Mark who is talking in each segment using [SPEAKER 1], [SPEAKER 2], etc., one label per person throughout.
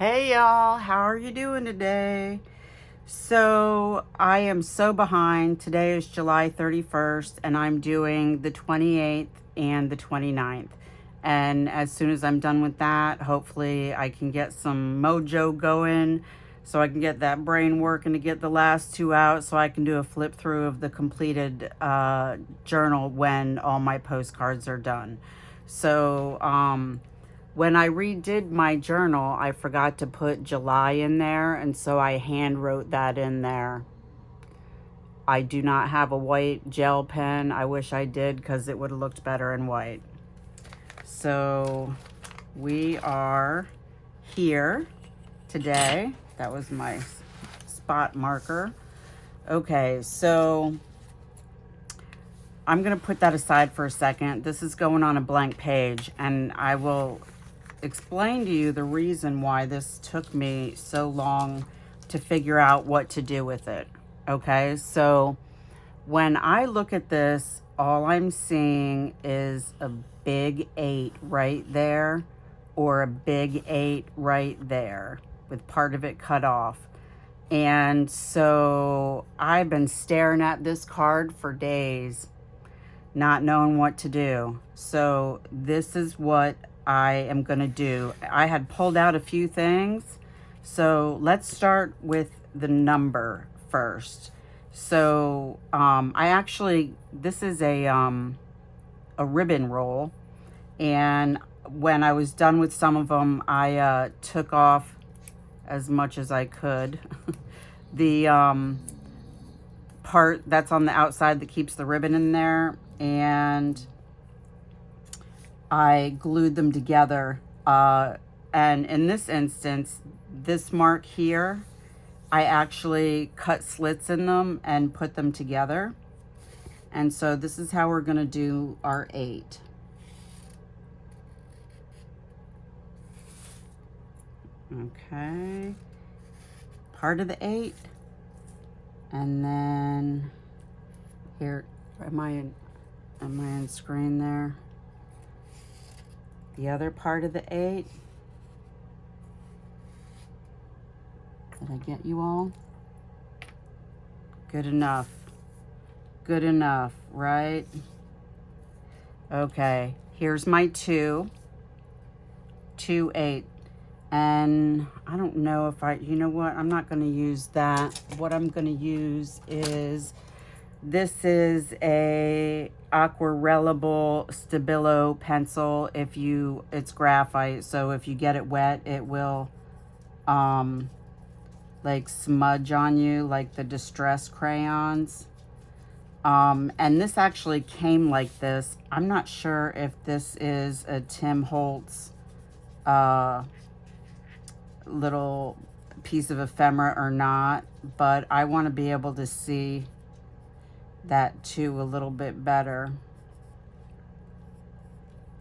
[SPEAKER 1] Hey y'all, how are you doing today? So I am so behind. Today is July 31st and I'm doing the 28th and the 29th. And as soon as I'm done with that, hopefully I can get some mojo going so I can get that brain working to get the last two out so I can do a flip through of the completed journal when all my postcards are done. So, when I redid my journal, I forgot to put July in there, and so I hand wrote that in there. I do not have a white gel pen. I wish I did because it would have looked better in white. So we are here today. That was my spot marker. Okay, so I'm going to put that aside for a second. This is going on a blank page, and I will explain to you the reason why this took me so long to figure out what to do with it. Okay, so when I look at this, all I'm seeing is a big 8 right there, or a big 8 right there with part of it cut off. And so I've been staring at this card for days, not knowing what to do. So this is what I am going to do. I had pulled out a few things. So let's start with the number first. So this is a ribbon roll. And when I was done with some of them, I took off as much as I could. The part that's on the outside that keeps the ribbon in there, and I glued them together. And in this instance, this mark here, I actually cut slits in them and put them together. And so this is how we're going to do our 8. Okay. Part of the 8. And then here, am I in screen there? The other part of the 8. Did I get you all? Good enough. Good enough, right? Okay, here's my 2. 2, 8. And I don't know if you know what? I'm not going to use that. What I'm going to use is, this is a aquarellable Stabilo pencil. It's graphite, so if you get it wet, it will like smudge on you like the distress crayons. And this actually came like this. I'm not sure if this is a Tim Holtz little piece of ephemera or not, but I want to be able to see that too a little bit better.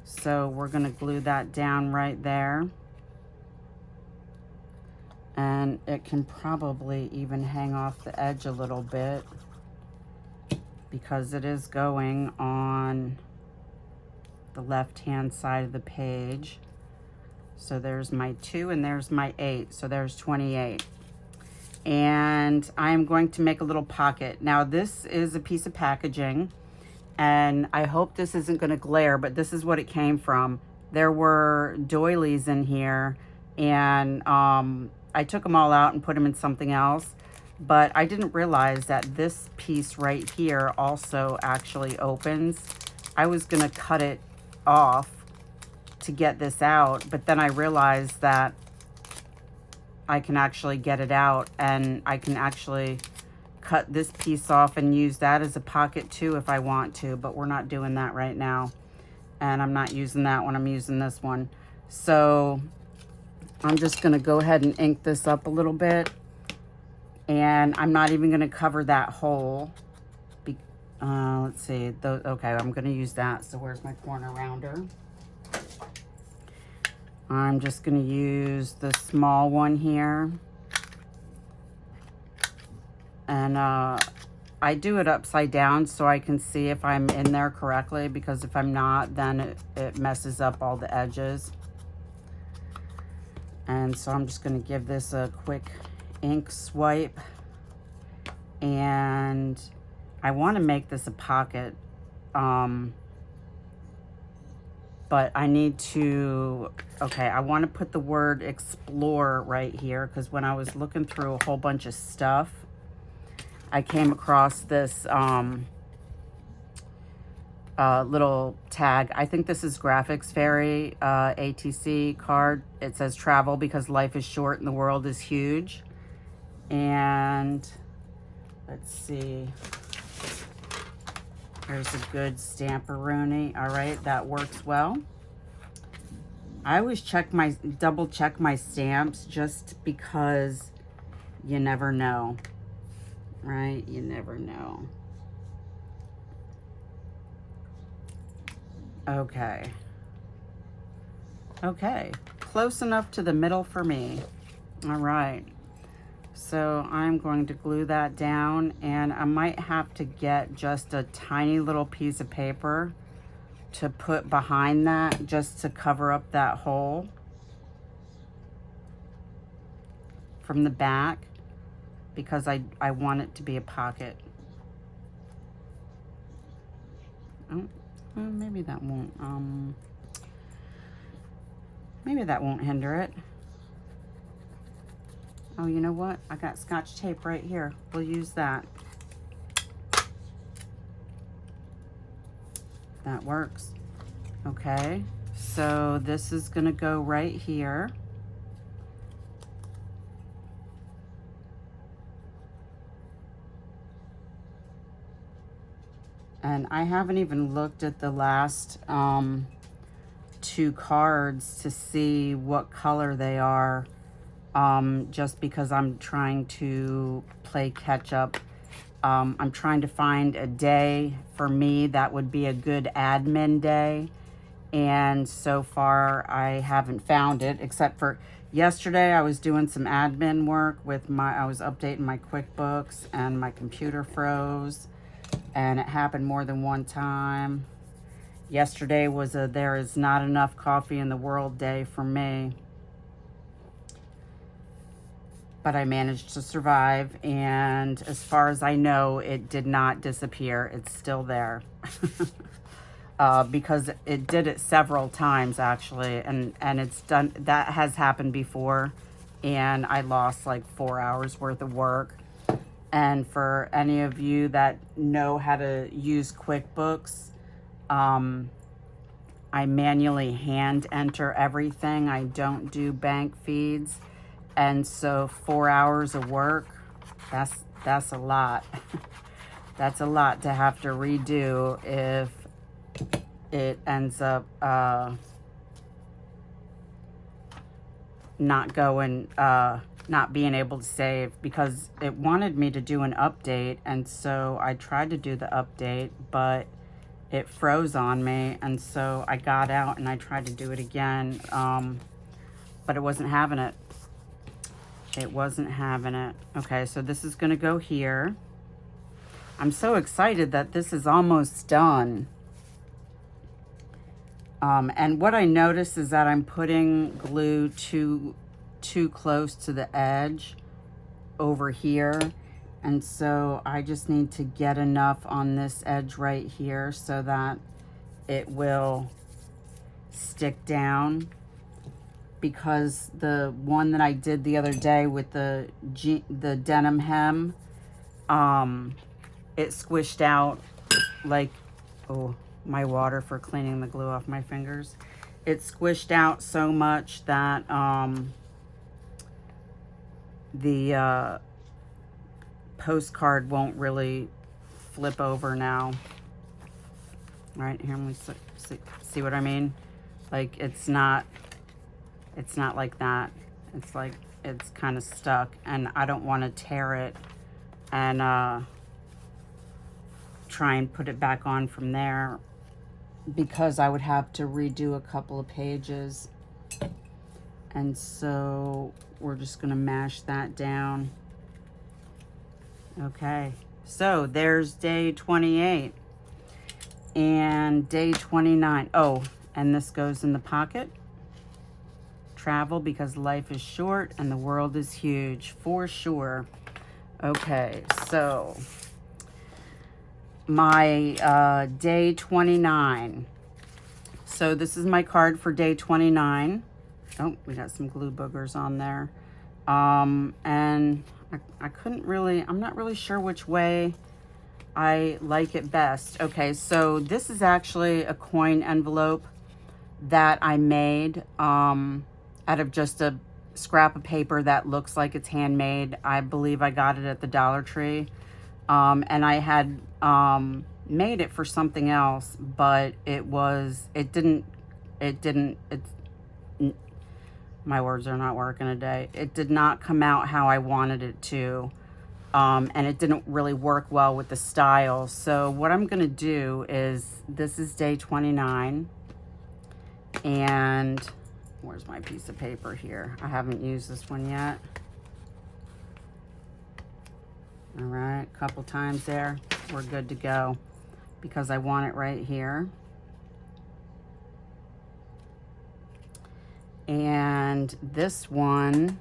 [SPEAKER 1] So we're going to glue that down right there. And it can probably even hang off the edge a little bit because it is going on the left-hand side of the page. So there's my 2 and there's my 8. So there's 28. And I'm going to make a little pocket. Now this is a piece of packaging, and I hope this isn't going to glare, but this is what it came from. There were doilies in here, and I took them all out and put them in something else, but I didn't realize that this piece right here also actually opens. I was going to cut it off to get this out, but then I realized that I can actually get it out, and I can actually cut this piece off and use that as a pocket too if I want to, but we're not doing that right now. And I'm not using that one, I'm using this one. So I'm just going to go ahead and ink this up a little bit, and I'm not even going to cover that hole. Let's see. Okay, I'm going to use that. So where's my corner rounder? I'm just going to use the small one here. And I do it upside down so I can see if I'm in there correctly, because if I'm not, then it messes up all the edges. And so I'm just going to give this a quick ink swipe. And I want to make this a pocket. But I need to, okay, I want to put the word explore right here, because when I was looking through a whole bunch of stuff, I came across this little tag. I think this is Graphics Fairy ATC card. It says travel because life is short and the world is huge. And let's see. There's a good stamperoonie. All right, that works well. I always double check my stamps just because you never know, right? You never know. Okay. Okay, close enough to the middle for me. All right. So I'm going to glue that down, and I might have to get just a tiny little piece of paper to put behind that just to cover up that hole from the back, because I want it to be a pocket. Oh, well, maybe that won't hinder it. Oh, you know what? I got Scotch tape right here. We'll use that. That works. Okay, so this is gonna go right here. And I haven't even looked at the last two cards to see what color they are. Just because I'm trying to play catch up. I'm trying to find a day for me that would be a good admin day. And so far I haven't found it, except for yesterday I was doing some admin work with I was updating my QuickBooks and my computer froze, and it happened more than one time. Yesterday was a there is not enough coffee in the world day for me. But I managed to survive, and as far as I know, it did not disappear. It's still there. Because it did it several times, actually, and it's done. That has happened before, and I lost like 4 hours worth of work. And for any of you that know how to use QuickBooks, I manually hand enter everything. I don't do bank feeds. And so 4 hours of work, that's a lot. That's a lot to have to redo if it ends up not being able to save, because it wanted me to do an update. And so I tried to do the update, but it froze on me. And so I got out and I tried to do it again, but it wasn't having it. It wasn't having it. Okay, so this is going to go here. I'm so excited that this is almost done. And what I noticed is that I'm putting glue too close to the edge over here. And so I just need to get enough on this edge right here so that it will stick down. Because the one that I did the other day with the denim hem, it squished out like, oh, my water for cleaning the glue off my fingers. It squished out so much that the postcard won't really flip over now. All right, here, let me see what I mean? Like, it's not like that. It's like, it's kind of stuck, and I don't want to tear it and try and put it back on from there, because I would have to redo a couple of pages. And so we're just gonna mash that down. Okay, so there's day 28 and day 29. Oh, and this goes in the pocket. travel because life is short and the world is huge, for sure. Okay, so my day 29. So this is my card for day 29. Oh, we got some glue boogers on there. And I couldn't really, I'm not really sure which way I like it best. Okay, so this is actually a coin envelope that I made out of just a scrap of paper that looks like it's handmade. I believe I got it at the Dollar Tree. And I had made it for something else, but my words are not working today. It did not come out how I wanted it to. And it didn't really work well with the style. So what I'm gonna do is, this is day 29, and where's my piece of paper here? I haven't used this one yet. All right, a couple times there, we're good to go, because I want it right here. And this one,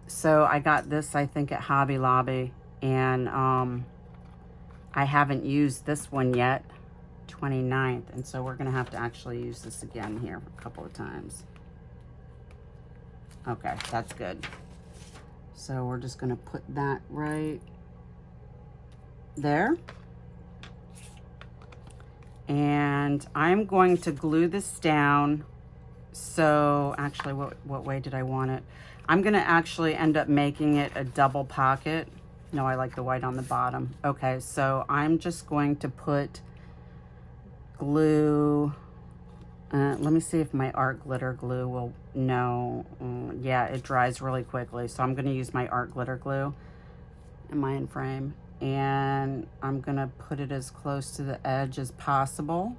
[SPEAKER 1] so I got this, I think, at Hobby Lobby, and I haven't used this one yet, 29th, and so we're gonna have to actually use this again here a couple of times. Okay, that's good. So we're just gonna put that right there. And I'm going to glue this down. So actually, what way did I want it? I'm gonna actually end up making it a double pocket. No, I like the white on the bottom. Okay, so I'm just going to put glue. Let me see if my art glitter glue will, no, yeah, it dries really quickly. So I'm gonna use my art glitter glue. Am I in frame? And I'm gonna put it as close to the edge as possible.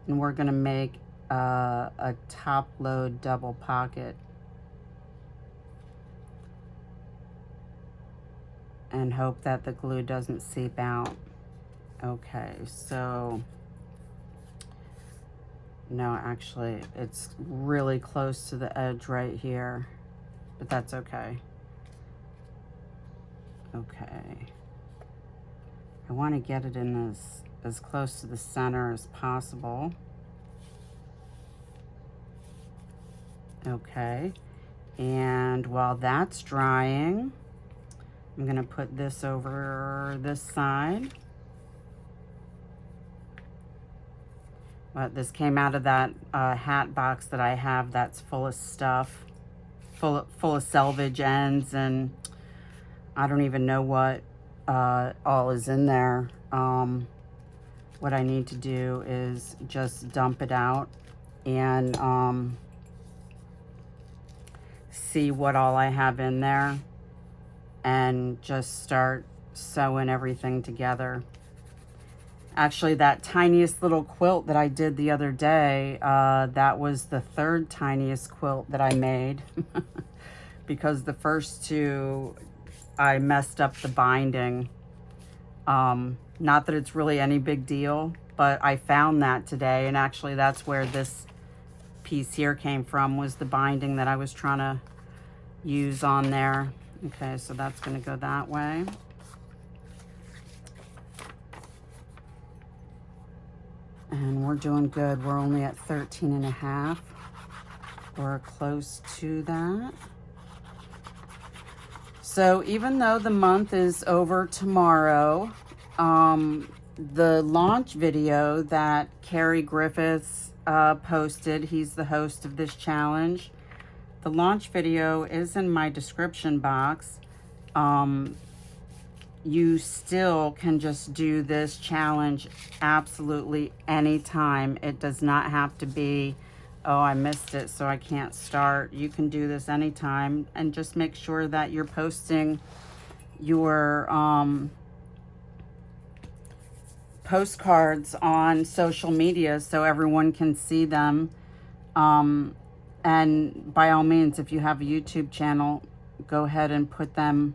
[SPEAKER 1] And we're gonna make a top load double pocket. And hope that the glue doesn't seep out. Okay, so, no, actually, it's really close to the edge right here, but that's okay. Okay. I want to get it in as close to the center as possible. Okay, and while that's drying, I'm gonna put this over this side. But this came out of that hat box that I have that's full of stuff, full of selvage ends, and I don't even know what all is in there. What I need to do is just dump it out and see what all I have in there, and just start sewing everything together. Actually, that tiniest little quilt that I did the other day, that was the third tiniest quilt that I made because the first two, I messed up the binding. Not that it's really any big deal, but I found that today, and actually that's where this piece here came from, was the binding that I was trying to use on there. Okay, so that's gonna go that way. And we're doing good. We're only at 13.5. We're close to that. So even though the month is over tomorrow, the launch video that Kerry Griffiths posted, he's the host of this challenge. The launch video is in my description box. You still can just do this challenge absolutely anytime. It does not have to be, oh, I missed it, so I can't start. You can do this anytime, and just make sure that you're posting your postcards on social media so everyone can see them. And by all means, if you have a YouTube channel, go ahead and put them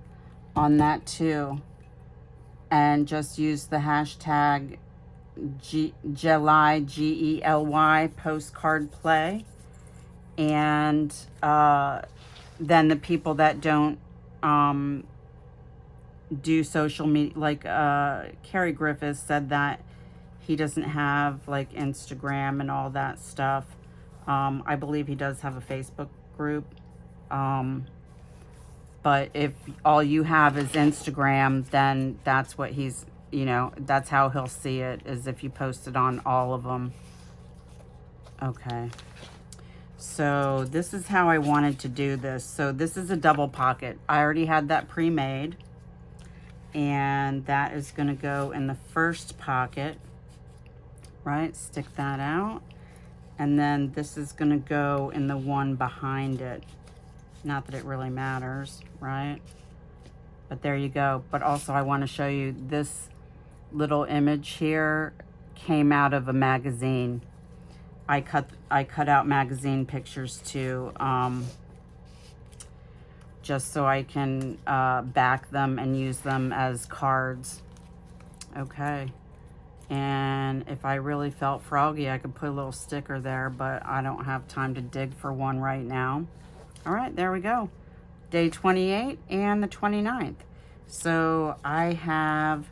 [SPEAKER 1] on that too. And just use the hashtag geli, Gely, postcard play. And then the people that don't do social media, like Kerry Griffiths said that he doesn't have like Instagram and all that stuff. I believe he does have a Facebook group. But if all you have is Instagram, then that's what he's, you know, that's how he'll see it, is if you post it on all of them. Okay. So this is how I wanted to do this. So this is a double pocket. I already had that pre-made. And that is going to go in the first pocket. Right? Stick that out. And then this is going to go in the one behind it. Not that it really matters, right? But there you go. But also I want to show you this little image here came out of a magazine. I cut out magazine pictures too, just so I can back them and use them as cards. Okay. And if I really felt froggy, I could put a little sticker there, but I don't have time to dig for one right now. All right, there we go. Day 28 and the 29th. So I have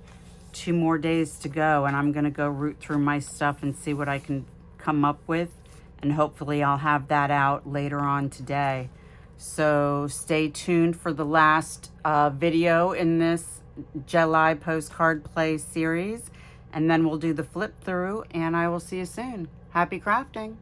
[SPEAKER 1] 2 more days to go, and I'm going to go root through my stuff and see what I can come up with. And hopefully I'll have that out later on today. So stay tuned for the last video in this Geli postcard play series. And then we'll do the flip through, and I will see you soon. Happy crafting.